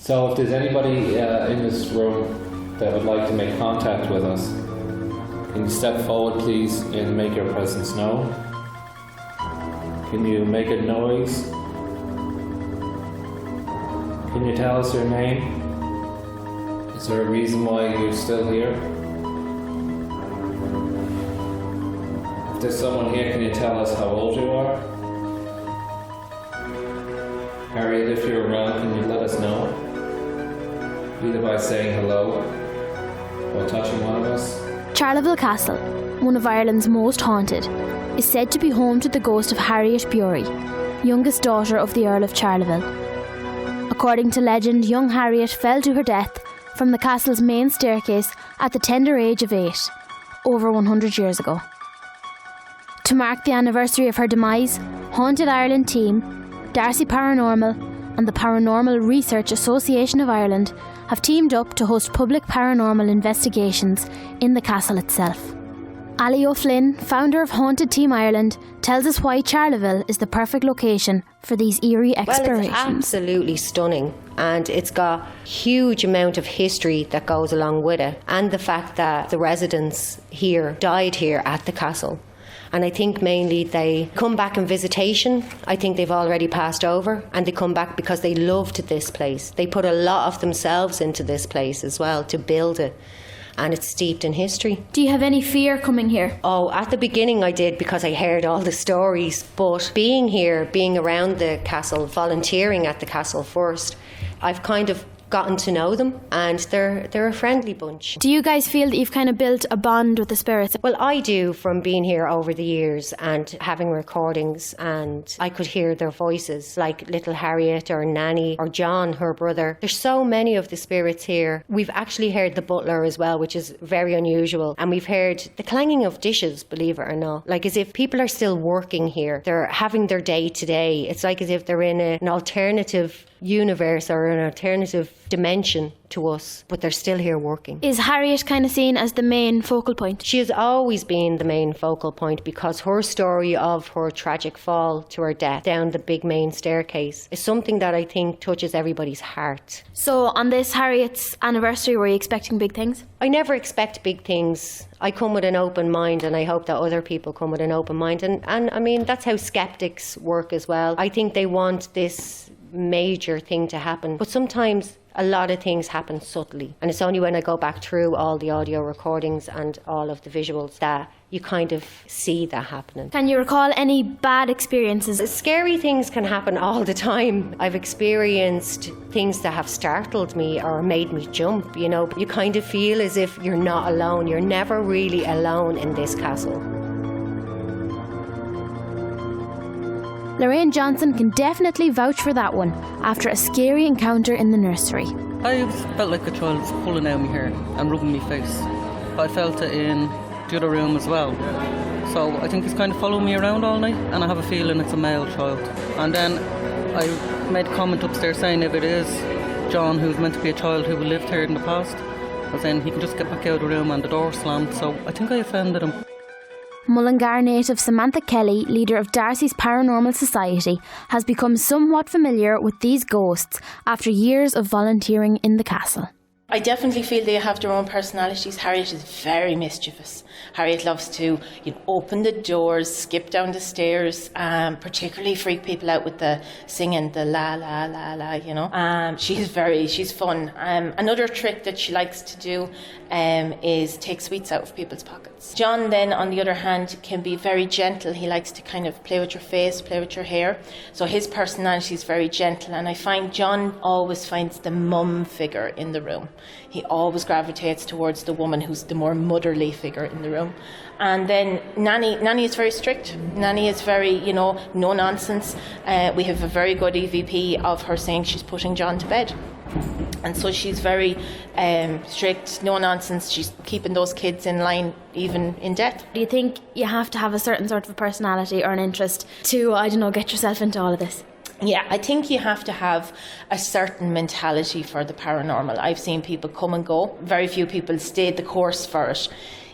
So if there's anybody in this room that would like to make contact with us, can you step forward please and make your presence known? Can you make a noise? Can you tell us your name? Is there a reason why you're still here? If there's someone here, can you tell us how old you are? Harriet, if you're around, can you let us know? Either by saying hello or touching one of us. Charleville Castle, one of Ireland's most haunted, is said to be home to the ghost of Harriet Bury, youngest daughter of the Earl of Charleville. According to legend, young Harriet fell to her death from the castle's main staircase at the tender age of 8, over 100 years ago. To mark the anniversary of her demise, Haunted Ireland team, Darcy Paranormal and the Paranormal Research Association of Ireland have teamed up to host public paranormal investigations in the castle itself. Ali O'Flynn, founder of Haunted Team Ireland, tells us why Charleville is the perfect location for these eerie explorations. Well, it's absolutely stunning, and it's got a huge amount of history that goes along with it, and the fact that the residents here died here at the castle. And I think mainly they come back in visitation. I think they've already passed over, and they come back because they loved this place. They put a lot of themselves into this place as well to build it, and it's steeped in history. Do you have any fear coming here? Oh, at the beginning I did, because I heard all the stories, but being here, being around the castle, volunteering at the castle first, I've kind of gotten to know them, and they're a friendly bunch. Do you guys feel that you've kind of built a bond with the spirits? Well, I do, from being here over the years and having recordings, and I could hear their voices, like little Harriet or Nanny or John, her brother. There's so many of the spirits here. We've actually heard the butler as well, which is very unusual, and we've heard the clanging of dishes, believe it or not, like as if people are still working here. They're having their day to day. It's like as if they're in an alternative universe or an alternative dimension to us, but they're still here working. Is Harriet kind of seen as the main focal point? She has always been the main focal point, because her story of her tragic fall to her death down the big main staircase is something that I think touches everybody's heart. So on this Harriet's anniversary, were you expecting big things? I never expect big things. I come with an open mind, and I hope that other people come with an open mind, and I mean, that's how skeptics work as well. I think they want this major thing to happen, but sometimes a lot of things happen subtly, and it's only when I go back through all the audio recordings and all of the visuals that you kind of see that happening. Can you recall any bad experiences? Scary things can happen all the time. I've experienced things that have startled me or made me jump, you know. You kind of feel as if you're not alone. You're never really alone in this castle. Lorraine Johnson can definitely vouch for that one after a scary encounter in the nursery. I felt like a child was pulling out my hair and rubbing my face. I felt it in the other room as well. So I think he's kind of following me around all night, and I have a feeling it's a male child. And then I made a comment upstairs saying if it is John, who's meant to be a child who lived here in the past, I was saying he can just get back out of the room, and the door slammed. So I think I offended him. Mullingar native Samantha Kelly, leader of Darcy's Paranormal Society, has become somewhat familiar with these ghosts after years of volunteering in the castle. I definitely feel they have their own personalities. Harriet is very mischievous. Harriet loves to, open the doors, skip down the stairs, particularly freak people out with the singing, the la la la la, she's fun. Another trick that she likes to do is take sweets out of people's pockets. John then, on the other hand, can be very gentle. He likes to kind of play with your face, play with your hair. So his personality is very gentle, and I find John always finds the mum figure in the room. He always gravitates towards the woman who's the more motherly figure in the room. And then Nanny is very strict. Nanny is very, no nonsense. We have a very good EVP of her saying she's putting John to bed. And so she's very strict, no nonsense. She's keeping those kids in line, even in death. Do you think you have to have a certain sort of a personality or an interest to, get yourself into all of this? Yeah, I think you have to have a certain mentality for the paranormal. I've seen people come and go. Very few people stayed the course for it.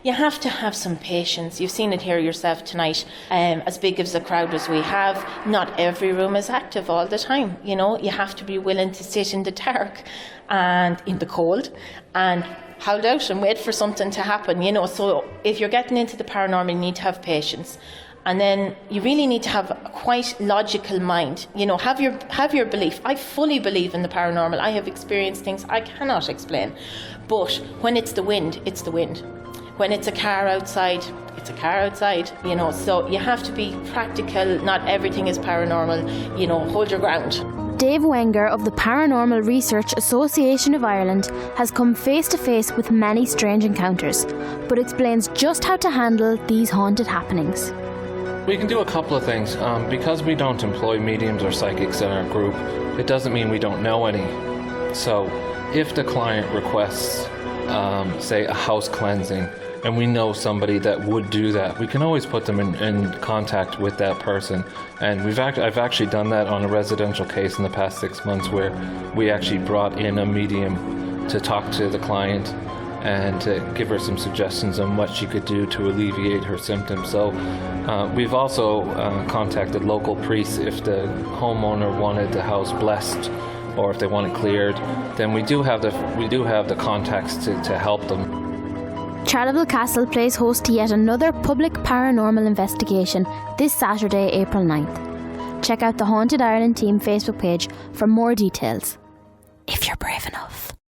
you have to have some patience. You've seen it here yourself tonight. As big as a crowd as we have, not every room is active all the time. You know, you have to be willing to sit in the dark and in the cold and hold out and wait for something to happen, you know. So if you're getting into the paranormal, you need to have patience. And then you really need to have a quite logical mind. You know, have your belief. I fully believe in the paranormal. I have experienced things I cannot explain. But when it's the wind, it's the wind. When it's a car outside, it's a car outside, you know. So you have to be practical. Not everything is paranormal. You know, hold your ground. Dave Wenger of the Paranormal Research Association of Ireland has come face to face with many strange encounters, but explains just how to handle these haunted happenings. We can do a couple of things. Because we don't employ mediums or psychics in our group, it doesn't mean we don't know any. So if the client requests, say, a house cleansing, and we know somebody that would do that, we can always put them in contact with that person. And I've actually done that on a residential case in the past 6 months, where we actually brought in a medium to talk to the client and to give her some suggestions on what she could do to alleviate her symptoms. So we've also contacted local priests if the homeowner wanted the house blessed or if they want it cleared. Then we do have the contacts to help them. Charleville Castle plays host to yet another public paranormal investigation this Saturday, April 9th. Check out the Haunted Ireland Team Facebook page for more details, if you're brave enough.